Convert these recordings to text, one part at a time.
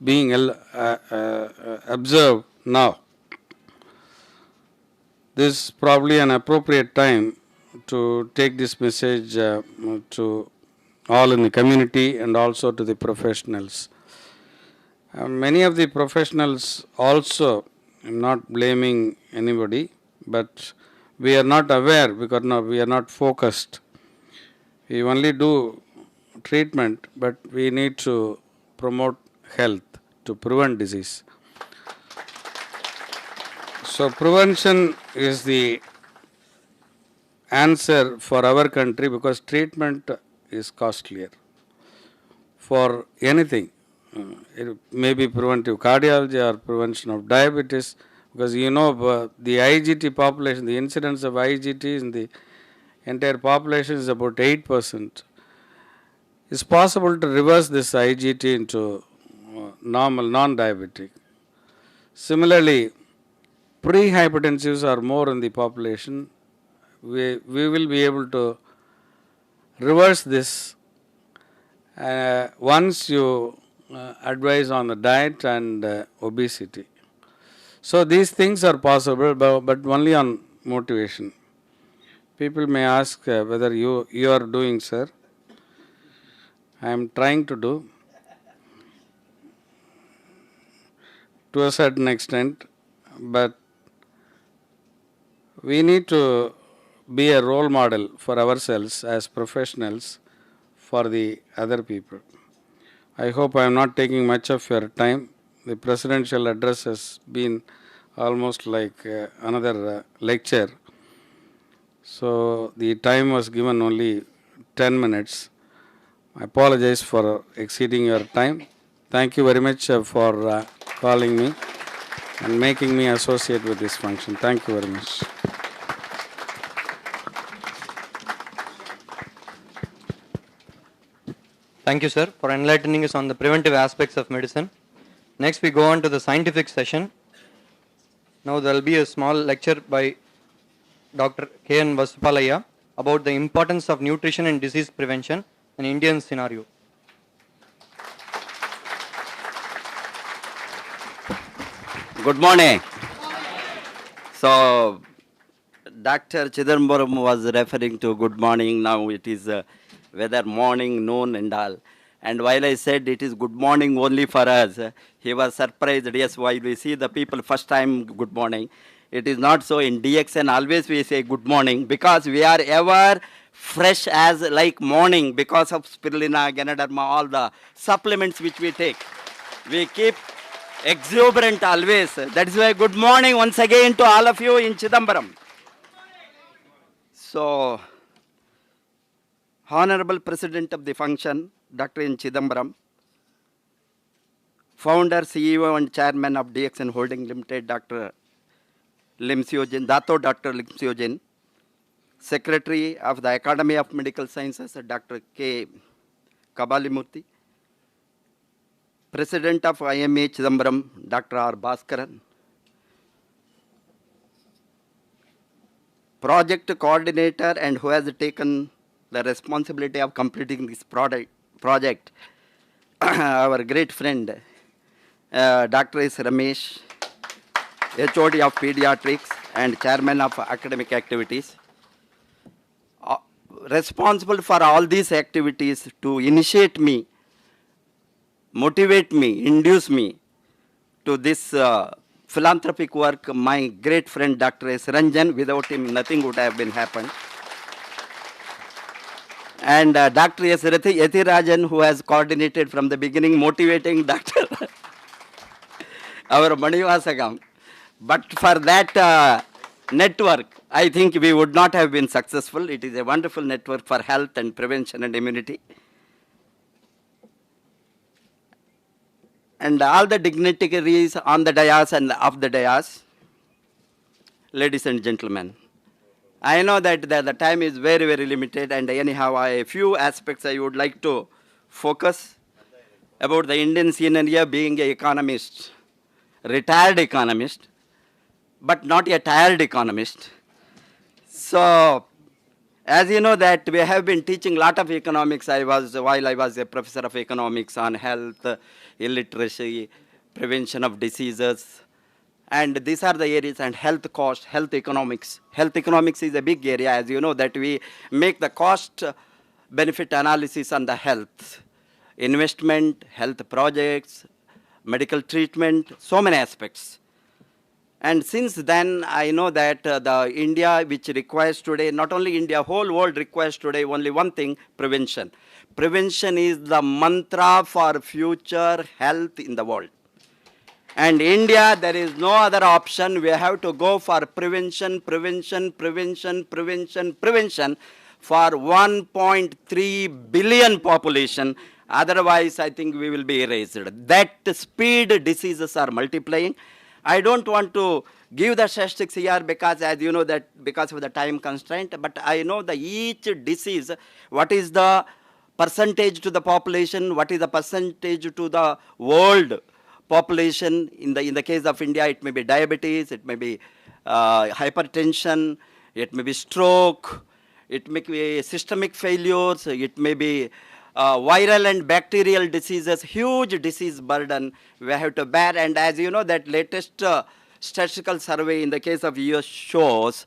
being observed now. This is probably an appropriate time to take this message to all in the community and also to the professionals. Many of the professionals also, I'm not blaming anybody, but we are not aware because we are not focused. We only do treatment, but we need to promote health to prevent disease. So prevention is the answer for our country because treatment is costlier for anything. It may be preventive cardiology or prevention of diabetes, because the IGT population, the incidence of IGT in the entire population is about 8%. It's possible to reverse this IGT into normal, non-diabetic. Similarly, pre-hypertensives are more in the population. We will be able to reverse this once you advise on the diet and obesity. So these things are possible, but only on motivation. People may ask whether you are doing, sir. I am trying to do to a certain extent, but we need to be a role model for ourselves as professionals for the other people. I hope I am not taking much of your time. The presidential address has been almost like another lecture. So the time was given only 10 minutes. I apologize for exceeding your time. Thank you very much for calling me and making me associate with this function. Thank you very much. Thank you, sir, for enlightening us on the preventive aspects of medicine. Next, we go on to the scientific session. Now, there will be a small lecture by Dr. K.N. Vasupalaya about the importance of nutrition in disease prevention in Indian scenario. Good morning. So, Dr. Chidambaram was referring to good morning. Now it is whether morning, noon and all. And while I said it is good morning only for us, he was surprised. Yes, while we see the people first time good morning, it is not so. In Dxn always we say good morning because we are ever fresh as like morning because of spirulina, Ganoderma, all the supplements which we take. We keep exuberant always. That is why good morning once again to all of you in Chidambaram. So, Honorable President of the function, Dr. N. Chidambaram, Founder, CEO and Chairman of Dxn Holding Limited, Dr. Limsiogen, Dato Dr. Limsiogen, Secretary of the Academy of Medical Sciences, Dr. K. Kabalimurthy, President of IMA Chidambaram, Dr. R. Bhaskaran, Project Coordinator and who has taken the responsibility of completing this project, our great friend, Dr. S. Ramesh, HOD of Pediatrics and Chairman of Academic Activities, responsible for all these activities to initiate me, motivate me, induce me to this philanthropic work, my great friend Dr. S. Ranjan. Without him, nothing would have been happened. And Dr. S. Yatirajan, who has coordinated from the beginning, motivating Dr. our Manivasagam. But for that network, I think we would not have been successful. It is a wonderful network for health and prevention and immunity. And all the dignitaries on the dais and off the dais, ladies and gentlemen, I know that the time is very, very limited, and anyhow, a few aspects I would like to focus about the Indian scenario, being an economist, retired economist, but not a tired economist. So, as you know that we have been teaching a lot of economics. While I was a professor of economics on health, illiteracy, prevention of diseases. And these are the areas, and health cost, health economics. Health economics is a big area, as you know, that we make the cost benefit analysis on the health, investment, health projects, medical treatment, so many aspects. And since then, I know that the India, which requires today, not only India, whole world requires today only one thing, prevention. Prevention is the mantra for future health in the world. And India, there is no other option. We have to go for prevention, prevention, prevention, prevention, prevention for 1.3 billion population. Otherwise, I think we will be erased. That speed diseases are multiplying. I don't want to give the statistics here because, as you know, that because of the time constraint, but I know that each disease, what is the percentage to the population, what is the percentage to the world population. In the case of India, it may be diabetes, it may be hypertension, it may be stroke, it may be systemic failures, it may be viral and bacterial diseases, huge disease burden we have to bear. And as you know, that latest statistical survey in the case of US shows,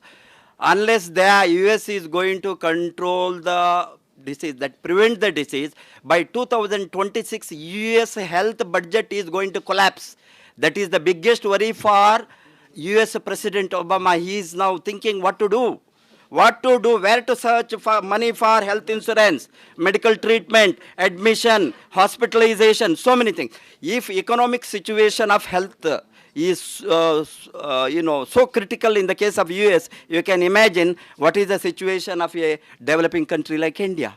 unless the US is going to control the disease, that prevent the disease, by 2026, US health budget is going to collapse. That is the biggest worry for US President Obama. He is now thinking what to do. What to do, where to search for money for health insurance, medical treatment, admission, hospitalization, so many things. If economic situation of health is so critical in the case of US, you can imagine what is the situation of a developing country like India.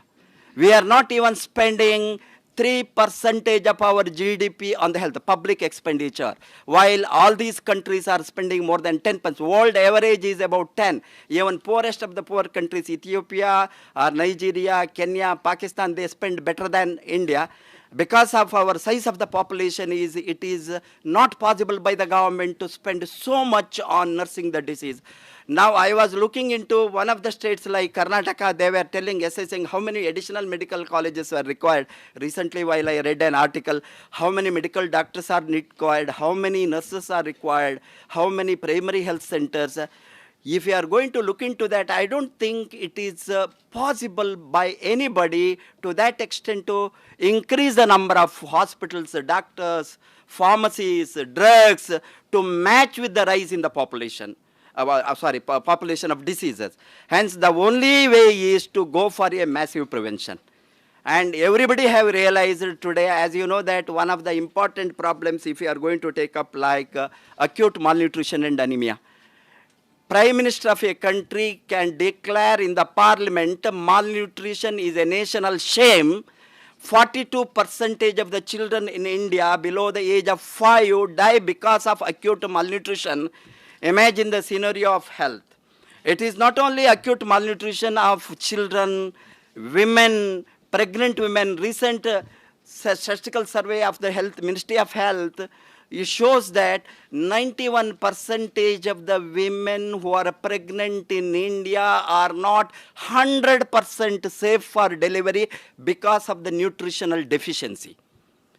We are not even spending 3% of our GDP on the health, public expenditure, while all these countries are spending more than 10%. World average is about 10. Even poorest of the poor countries, Ethiopia, or Nigeria, Kenya, Pakistan, they spend better than India. Because of our size of the population, it is not possible by the government to spend so much on nursing the disease. Now, I was looking into one of the states like Karnataka. They were assessing how many additional medical colleges were required. Recently, while I read an article, how many medical doctors are required, how many nurses are required, how many primary health centers. If you are going to look into that, I don't think it is possible by anybody to that extent to increase the number of hospitals, doctors, pharmacies, drugs to match with the rise in the population. Population of diseases. Hence, the only way is to go for a massive prevention. And everybody have realized today, as you know, that one of the important problems, if you are going to take up like acute malnutrition and anemia, Prime Minister of a country can declare in the parliament malnutrition is a national shame. 42% of the children in India below the age of 5 die because of acute malnutrition. Imagine the scenario of health. It is not only acute malnutrition of children, women, pregnant women. Recent statistical survey of the Ministry of Health, it shows that 91% of the women who are pregnant in India are not 100% safe for delivery because of the nutritional deficiency.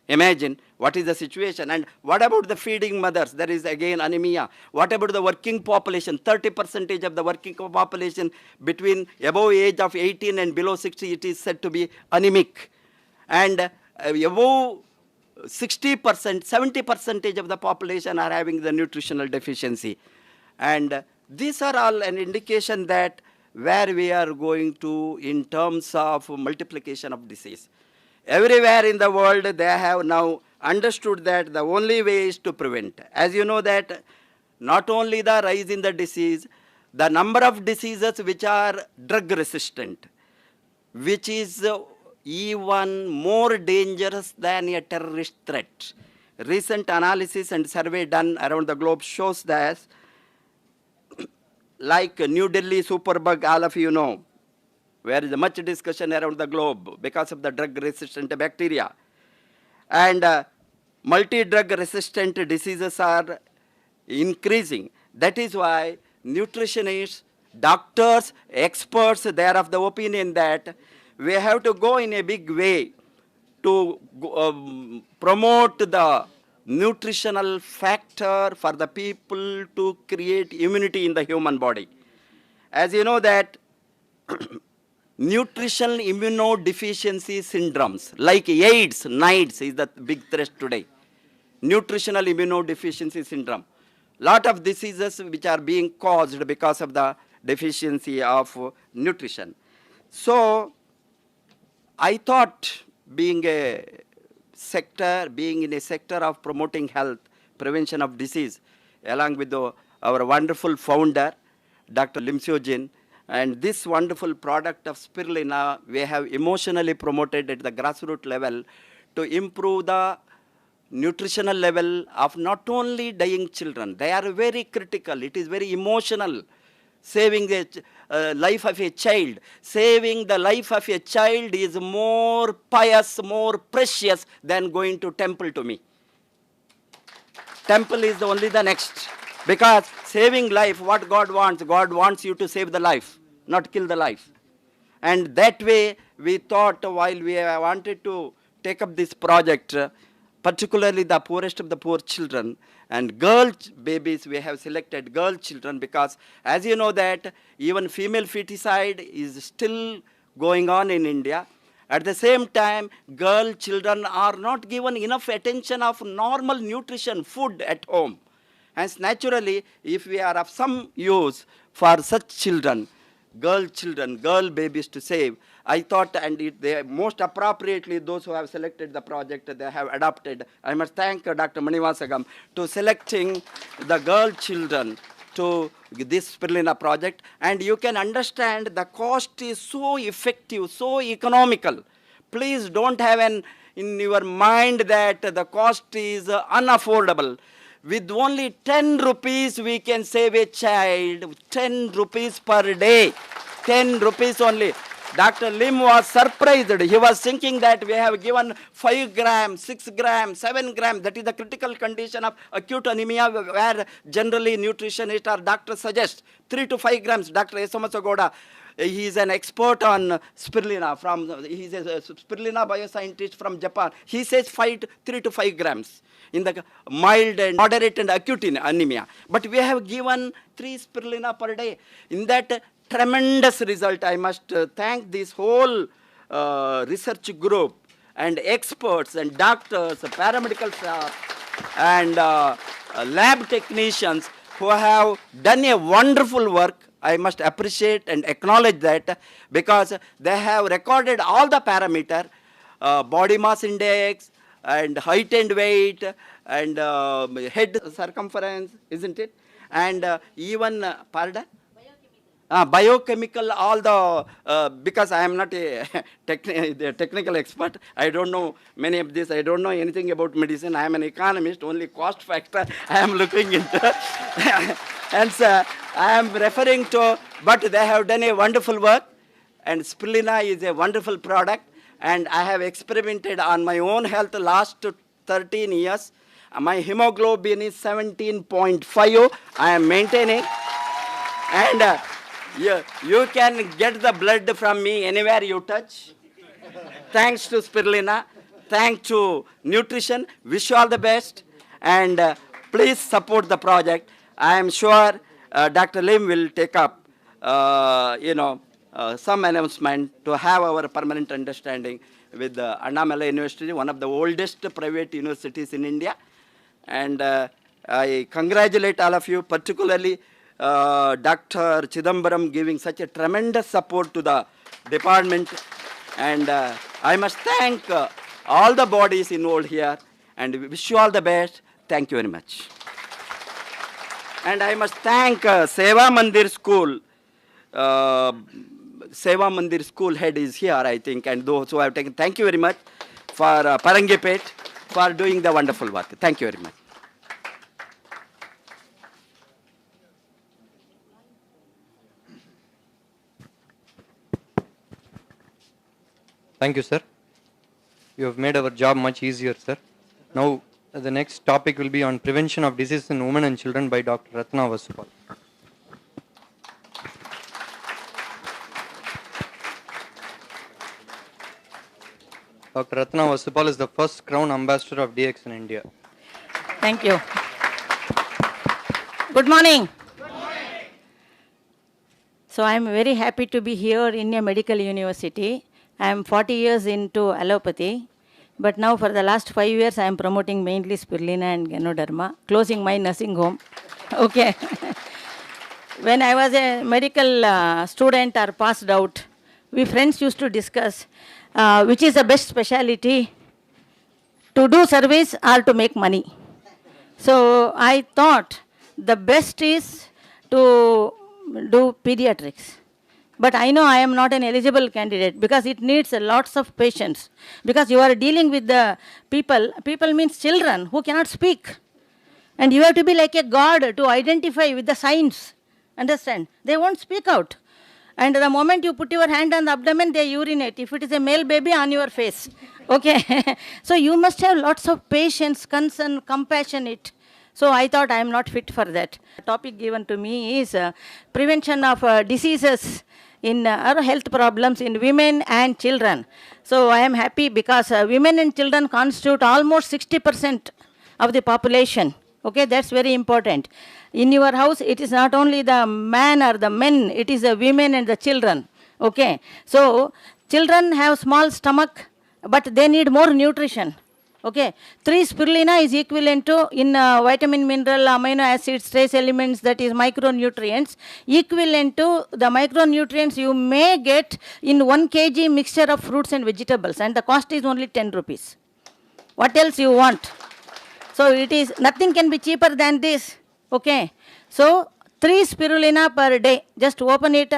Imagine what is the situation. And what about the feeding mothers? There is again anemia. What about the working population? 30% of the working population between above age of 18 and below 60, it is said to be anemic. And above 60%, 70% of the population are having the nutritional deficiency. And these are all an indication that where we are going to in terms of multiplication of disease. Everywhere in the world, they have now understood that the only way is to prevent. As you know that not only the rise in the disease, the number of diseases which are drug resistant, which is even more dangerous than a terrorist threat. Recent analysis and survey done around the globe shows that like New Delhi superbug, all of you know, where is much discussion around the globe because of the drug-resistant bacteria. And multi-drug resistant diseases are increasing. That is why nutritionists, doctors, experts, they are of the opinion that we have to go in a big way to promote the nutritional factor for the people to create immunity in the human body. As you know that nutritional immunodeficiency syndromes like AIDS, NIDS is the big threat today. Nutritional immunodeficiency syndrome. Lot of diseases which are being caused because of the deficiency of nutrition. So I thought being in a sector of promoting health, prevention of disease, along with our wonderful founder, Dr. Lim Seo-jin, and this wonderful product of spirulina, we have emotionally promoted at the grassroots level to improve the nutritional level of not only dying children. They are very critical. It is very emotional. Saving the life of a child. Saving the life of a child is more pious, more precious than going to temple to me. Temple is only the next. Because saving life, what God wants you to save the life, not kill the life. And that way, we thought while we wanted to take up this project, particularly the poorest of the poor children, and girl babies, we have selected girl children because as you know that even female feticide is still going on in India. At the same time, girl children are not given enough attention of normal nutrition, food at home. Hence, naturally, if we are of some use for such children, girl babies to save, I thought, and they most appropriately, those who have selected the project, they have adopted. I must thank Dr. Manivasagam to selecting the girl children to this spirulina project. And you can understand the cost is so effective, so economical. Please don't have in your mind that the cost is unaffordable. With only 10 rupees, we can save a child. 10 rupees per day. 10 rupees only. Dr. Lim was surprised. He was thinking that we have given 5 grams, 6 grams, 7 grams. That is the critical condition of acute anemia where generally nutritionists or doctors suggest 3 to 5 grams. Dr. Esamasagoda, he is an expert on spirulina. He is a spirulina bioscientist from Japan. He says 3 to 5 grams in the mild and moderate and acute anemia. But we have given 3 spirulina per day. In that tremendous result, I must thank this whole research group and experts and doctors, paramedical staff, and lab technicians who have done a wonderful work. I must appreciate and acknowledge that because they have recorded all the parameters, body mass index, and height and weight, and head circumference, isn't it? And even, pardon? Biochemical, all the, because I am not a technical expert, I don't know many of this, I don't know anything about medicine, I am an economist, only cost factor I am looking into. And so I am referring to, but they have done a wonderful work, and spirulina is a wonderful product, and I have experimented on my own health last 13 years. My hemoglobin is 17.5, I am maintaining, and you can get the blood from me anywhere you touch. Thanks to spirulina, thanks to nutrition, wish you all the best, and please support the project. I am sure Dr. Lim will take up, some announcement to have our permanent understanding with Annamalai University, one of the oldest private universities in India. And I congratulate all of you, particularly Dr. Chidambaram giving such a tremendous support to the department. And I must thank all the bodies involved here and wish you all the best. Thank you very much. And I must thank Seva Mandir School. Seva Mandir School head is here, I think, and those who have taken. Thank you very much for Parangipet for doing the wonderful work. Thank you very much. Thank you, sir. You have made our job much easier, sir. Now, the next topic will be on prevention of disease in women and children by Dr. Ratna Vasupal. Dr. Ratna Vasupal is the first Crown Ambassador of DX in India. Thank you. Good morning. So I am very happy to be here in a medical university. I am 40 years into allopathy, but now for the last 5 years I am promoting mainly spirulina and ganoderma, closing my nursing home. Okay. When I was a medical student or passed out, we friends used to discuss which is the best specialty, to do service or to make money. So I thought the best is to do pediatrics. But I know I am not an eligible candidate because it needs lots of patience. Because you are dealing with the people, people means children who cannot speak. And you have to be like a god to identify with the signs. Understand? They won't speak out. And the moment you put your hand on the abdomen, they urinate. If it is a male baby, on your face. Okay. So you must have lots of patience, concern, compassionate. So I thought I am not fit for that. The topic given to me is prevention of diseases in or health problems in women and children. So I am happy because women and children constitute almost 60% of the population. Okay, that's very important. In your house, it is not only the man or the men, it is the women and the children. Okay, so children have small stomach, but they need more nutrition. Okay, 3 spirulina is equivalent to in vitamin, mineral, amino acids, trace elements, that is micronutrients, equivalent to the micronutrients you may get in 1 kg mixture of fruits and vegetables, and the cost is only 10 rupees. What else you want? So it is, nothing can be cheaper than this. Okay, so 3 spirulina per day, just open it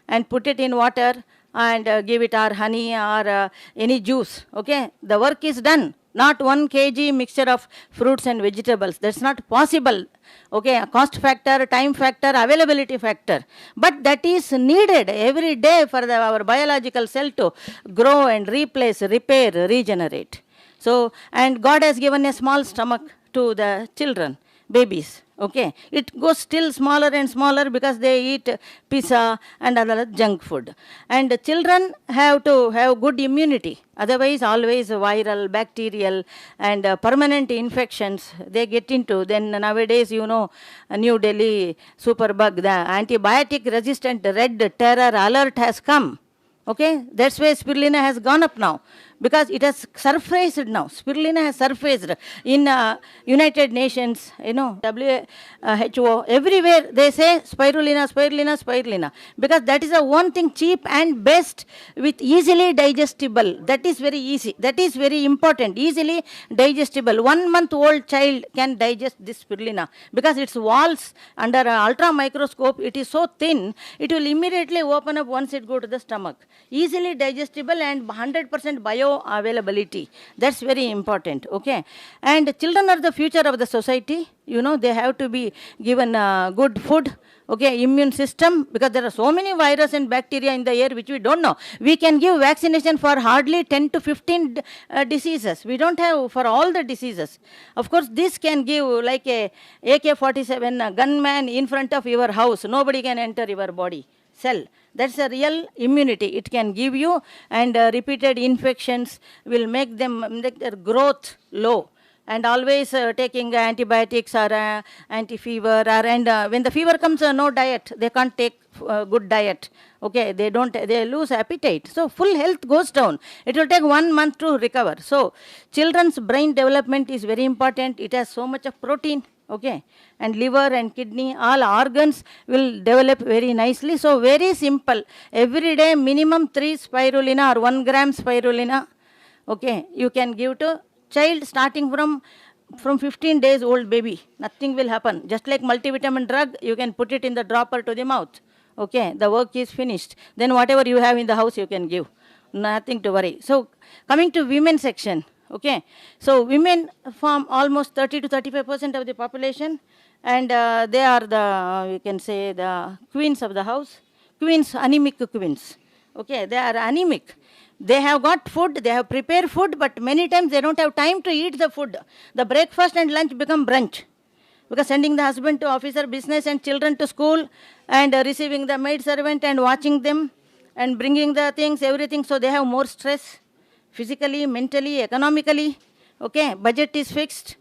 and put it in water and give it or honey or any juice. Okay, the work is done. Not 1 kg mixture of fruits and vegetables. That's not possible. Okay, cost factor, time factor, availability factor. But that is needed every day for our biological cell to grow and replace, repair, regenerate. So, and God has given a small stomach to the children, babies. Okay, it goes still smaller and smaller because they eat pizza and other junk food. And children have to have good immunity. Otherwise, always viral, bacterial, and permanent infections they get into. Then nowadays, you know, New Delhi superbug, the antibiotic-resistant red terror alert has come. Okay, that's why spirulina has gone up now, because it has surfaced now. Spirulina has surfaced in United Nations, you know, WHO, everywhere they say spirulina, spirulina, spirulina, because that is the one thing cheap and best with easily digestible. That is very easy. That is very important. Easily digestible. 1 month old child can digest this spirulina because its walls under ultra microscope, it is so thin, it will immediately open up once it go to the stomach. Easily digestible and 100% bioavailability. That's very important. Okay, and children are the future of the society. You know, they have to be given good food. Okay, immune system, because there are so many viruses and bacteria in the air which we don't know. We can give vaccination for hardly 10 to 15 diseases. We don't have for all the diseases. Of course, this can give like a AK-47 gunman in front of your house. Nobody can enter your body cell. That's a real immunity. It can give you, and repeated infections will make their growth low. And always taking antibiotics or anti-fever, and when the fever comes, no diet. They can't take good diet. Okay, they lose appetite. So full health goes down. It will take 1 month to recover. So children's brain development is very important. It has so much of protein. Okay, and liver and kidney, all organs will develop very nicely. So very simple. Every day minimum 3 spirulina or 1 gram spirulina. Okay, you can give to child starting from 15 days old baby. Nothing will happen. Just like multivitamin drug, you can put it in the dropper to the mouth. Okay, the work is finished. Then whatever you have in the house, you can give. Nothing to worry. So coming to women section. Okay, so women form almost 30 to 35% of the population, and they are the, we can say, the queens of the house. Queens, anemic queens. Okay, they are anemic. They have got food, they have prepared food, but many times they don't have time to eat the food. The breakfast and lunch become brunch, because sending the husband to office or business and children to school, and receiving the maid servant and watching them and bringing the things, everything, so they have more stress. physically, mentally, economically. Okay, budget is fixed.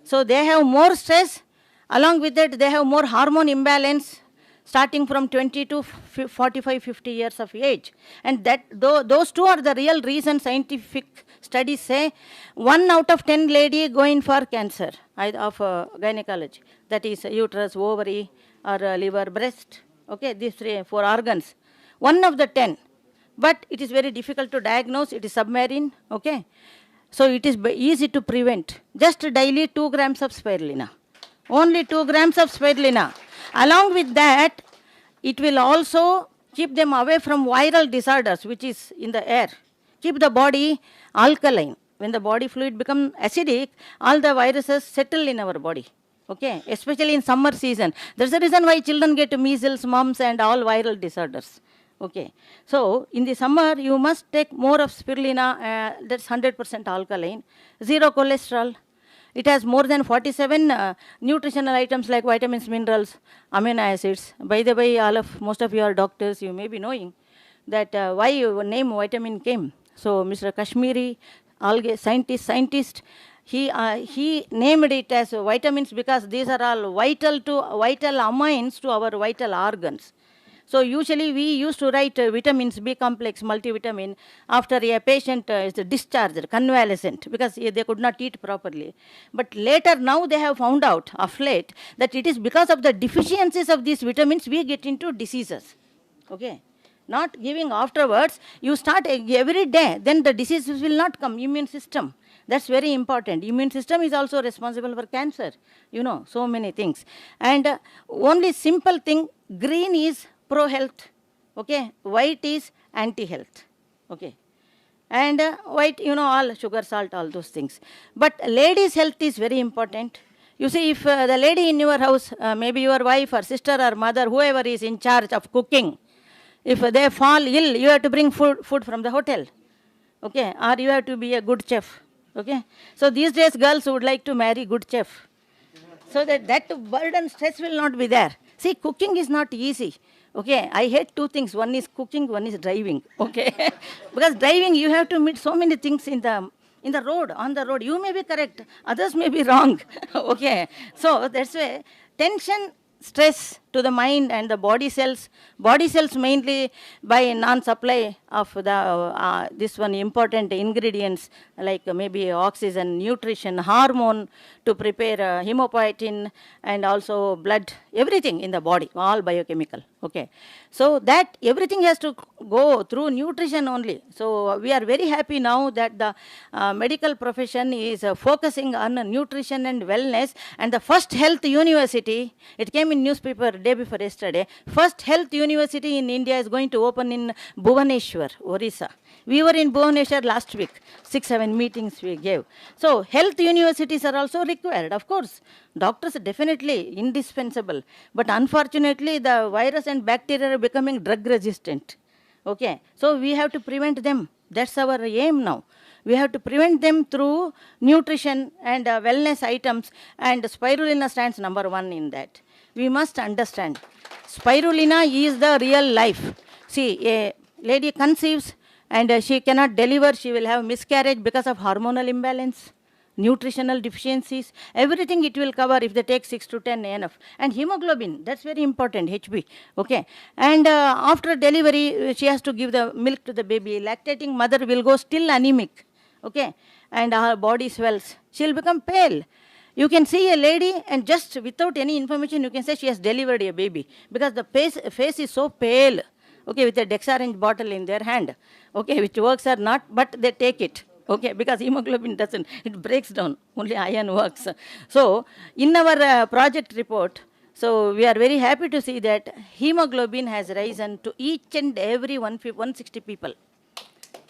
So they have more stress. Along with that, they have more hormone imbalance starting from 20 to 45, 50 years of age. And that those two are the real reasons scientific studies say 1 out of 10 lady going for cancer of gynecology. That is uterus, ovary, or liver, breast. Okay, these 4 organs. 1 of the 10. But it is very difficult to diagnose. It is submarine. Okay. So it is easy to prevent. Just daily 2 grams of spirulina. Only 2 grams of spirulina. Along with that, it will also keep them away from viral disorders, which is in the air. Keep the body alkaline. When the body fluid becomes acidic, all the viruses settle in our body. Okay, especially in summer season. That's the reason why children get measles, mumps, and all viral disorders. Okay, so in the summer, you must take more of spirulina, that's 100% alkaline, 0 cholesterol. It has more than 47 nutritional items like vitamins, minerals, amino acids. By the way, most of you are doctors, you may be knowing that why name vitamin came. So Mr. Kashmiri, scientist, he named it as vitamins because these are all vital amines to our vital organs. So usually we used to write vitamins, B complex, multivitamin after a patient is discharged, convalescent, because they could not eat properly. But later now they have found out of late that it is because of the deficiencies of these vitamins we get into diseases. Okay. Not giving afterwards, you start every day, then the diseases will not come. Immune system, that's very important. Immune system is also responsible for cancer, so many things. And only simple thing, green is pro-health, okay, white is anti-health, okay. And white, all sugar, salt, all those things. But ladies' health is very important. You see, if the lady in your house, maybe your wife or sister or mother, whoever is in charge of cooking, if they fall ill, you have to bring food from the hotel, okay, or you have to be a good chef, okay. So these days, girls would like to marry good chef, so that burden, stress will not be there. See, cooking is not easy. Okay, I hate 2 things. One is cooking, one is driving. Okay, because driving you have to meet so many things in the road, on the road. You may be correct, others may be wrong. Okay, so that's why tension, stress to the mind and the body cells mainly by non-supply of the this one important ingredients like maybe oxygen, nutrition, hormone to prepare hemopoietin and also blood, everything in the body, all biochemical. Okay, so that everything has to go through nutrition only. So we are very happy now that the medical profession is focusing on nutrition and wellness, and the first health university, it came in newspaper day before yesterday, first health university in India is going to open in Bhubaneswar, Orissa. We were in Bhubaneswar last week, 6-7 meetings we gave. So health universities are also required, of course. Doctors are definitely indispensable, but unfortunately the virus and bacteria are becoming drug resistant. Okay, so we have to prevent them. That's our aim now. We have to prevent them through nutrition and wellness items, and spirulina stands number 1 in that. We must understand, spirulina is the real life. See, a lady conceives and she cannot deliver, she will have miscarriage because of hormonal imbalance, nutritional deficiencies, everything it will cover if they take 6 to 10 enough. And hemoglobin, that's very important, HB. Okay. And after delivery, she has to give the milk to the baby. Lactating mother will go still anemic. Okay. And her body swells. She will become pale. You can see a lady and just without any information, you can say she has delivered a baby because the face is so pale. Okay, with a Dexarange bottle in their hand. Okay, which works or not, but they take it. Okay, because hemoglobin doesn't, it breaks down, only iron works. So, in our project report, so we are very happy to see that hemoglobin has risen to each and every 160 people.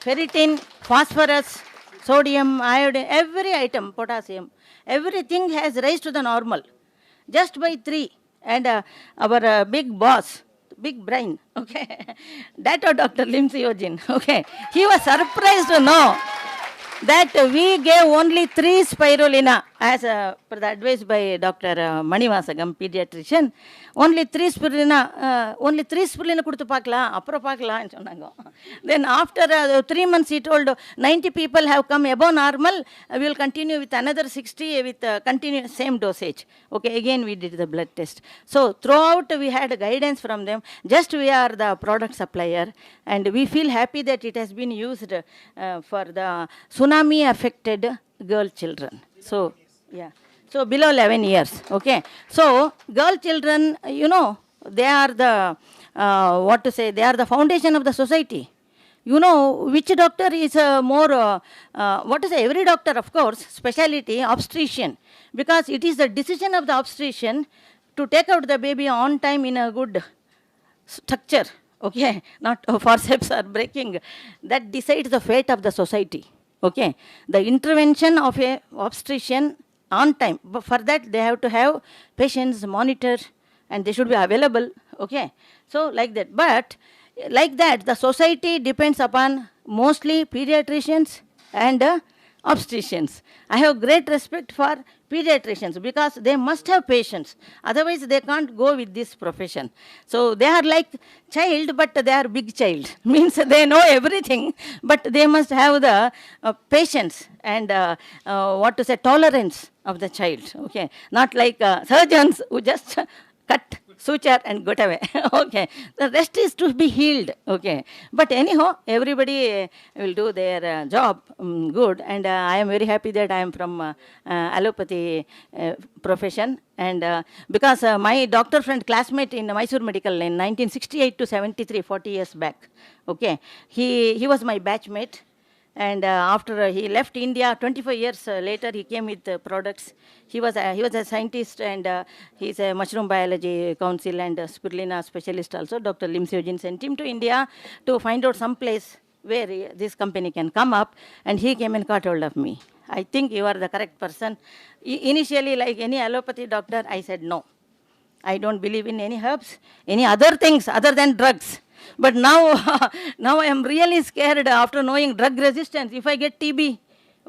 Ferritin, phosphorus, sodium, iodine, every item, potassium, everything has raised to the normal, just by 3. And our big boss, big brain, okay, that was Dr. Limsiyojin, okay, he was surprised to know that we gave only 3 spirulina as per the advice by Dr. Manivasagam, pediatrician, only 3 spirulina கொடுத்து பார்க்கலாம் அப்புறம் பார்க்கலாம்னு சொன்னாங்க. Then after 3 months he told 90 people have come above normal, we will continue with another 60 with continue same dosage. Okay, again we did the blood test. So throughout we had guidance from them. Just we are the product supplier, and we feel happy that it has been used for the tsunami affected girl children. So yeah, so below 11 years. Okay, so girl children, you know, they are the what to say, they are the foundation of the society. You know which doctor is more what to say, every doctor of course specialty obstetrician, because it is the decision of the obstetrician to take out the baby on time in a good structure. Okay, not forceps or breaking, that decides the fate of the society. Okay, the intervention of a obstetrician on time, but for that they have to have patients monitor and they should be available. Okay, so like that, but like that the society depends upon mostly pediatricians and obstetricians. I have great respect for pediatricians because they must have patience, otherwise they can't go with this profession. So they are like child, but they are big child, means they know everything, but they must have the patience and what to say, tolerance of the child. Okay, not like surgeons who just cut, suture and got away. Okay, the rest is to be healed. Okay, but anyhow everybody will do their job good, and I am very happy that I am from allopathy profession, and because my doctor friend classmate in Mysore Medical in 1968 to 73, 40 years back. Okay, he was my batchmate. And after he left India, 25 years later, he came with products. He was a scientist, and he's a mushroom biology council and spirulina specialist also. Dr. Limsiojin sent him to India to find out some place where this company can come up, and he came and caught hold of me. I think you are the correct person. Initially, like any allopathy doctor, I said no. I don't believe in any herbs, any other things other than drugs. But now, now I am really scared after knowing drug resistance. If I get TB,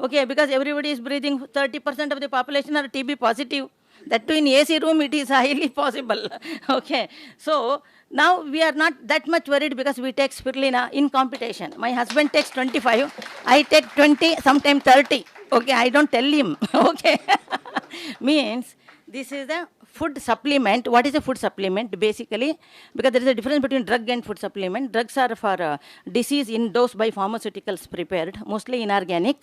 okay, because everybody is breathing, 30% of the population are TB positive. That too in AC room, it is highly possible. Okay, so now we are not that much worried because we take spirulina in competition. My husband takes 25, I take 20, sometimes 30. Okay, I don't tell him. Okay, means this is the food supplement. What is a food supplement? Basically, because there is a difference between drug and food supplement. Drugs are for disease induced by pharmaceuticals prepared, mostly inorganic.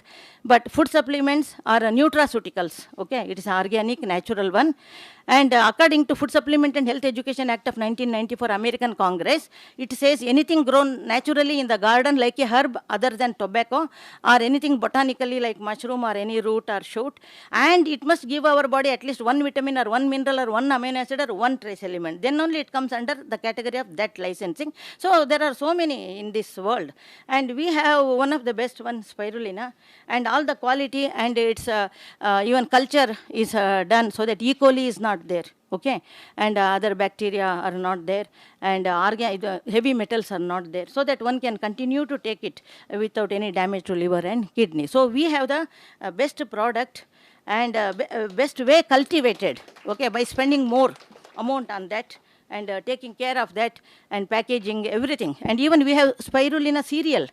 But food supplements are nutraceuticals. Okay, it is organic, natural one. And according to Food Supplement and Health Education Act of 1994, American Congress, it says anything grown naturally in the garden like a herb other than tobacco, or anything botanically like mushroom or any root or shoot, and it must give our body at least one vitamin or one mineral or one amino acid or one trace element. Then only it comes under the category of that licensing. So there are so many in this world, and we have one of the best one, spirulina, and all the quality, and its even culture is done so that E. coli is not there. Okay, and other bacteria are not there, and heavy metals are not there, so that one can continue to take it without any damage to liver and kidney. So we have the best product and best way cultivated, okay, by spending more amount on that and taking care of that and packaging everything. And even we have spirulina cereal.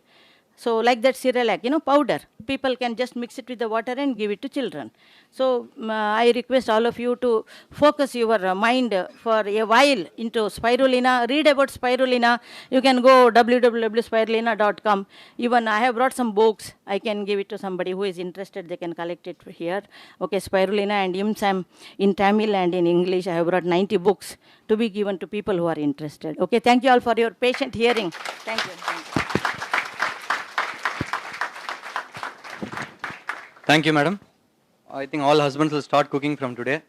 So like that Cerelac, you know, powder, people can just mix it with the water and give it to children. So I request all of you to focus your mind for a while into spirulina. Read about spirulina. You can go www.spirulina.com. Even I have brought some books. I can give it to somebody who is interested. They can collect it here. Okay, spirulina and AIIMS in Tamil and in English. I have brought 90 books to be given to people who are interested. Okay, thank you all for your patient hearing. Thank you. Thank you. Thank you, madam. I think all husbands will start cooking from today.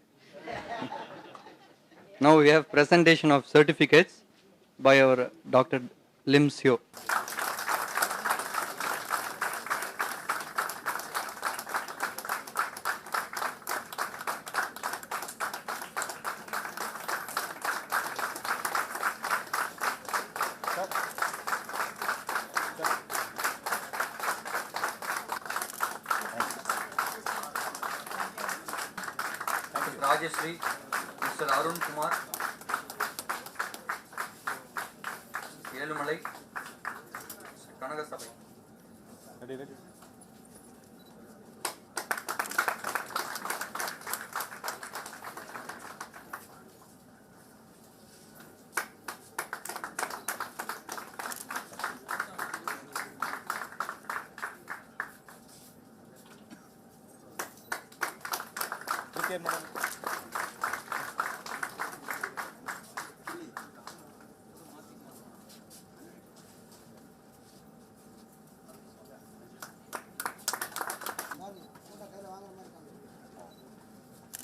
Now we have presentation of certificates by our Dr. Lim Seo. Rajeshri, Mr. Arun Kumar, Yelumalai, Mr. Kanagasabai.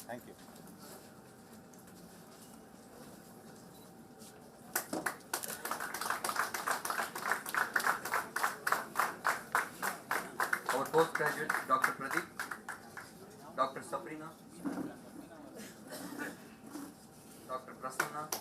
Thank you. Our postgraduate, Dr. Pradeep, Dr. Sabrina, Dr. Prasanna,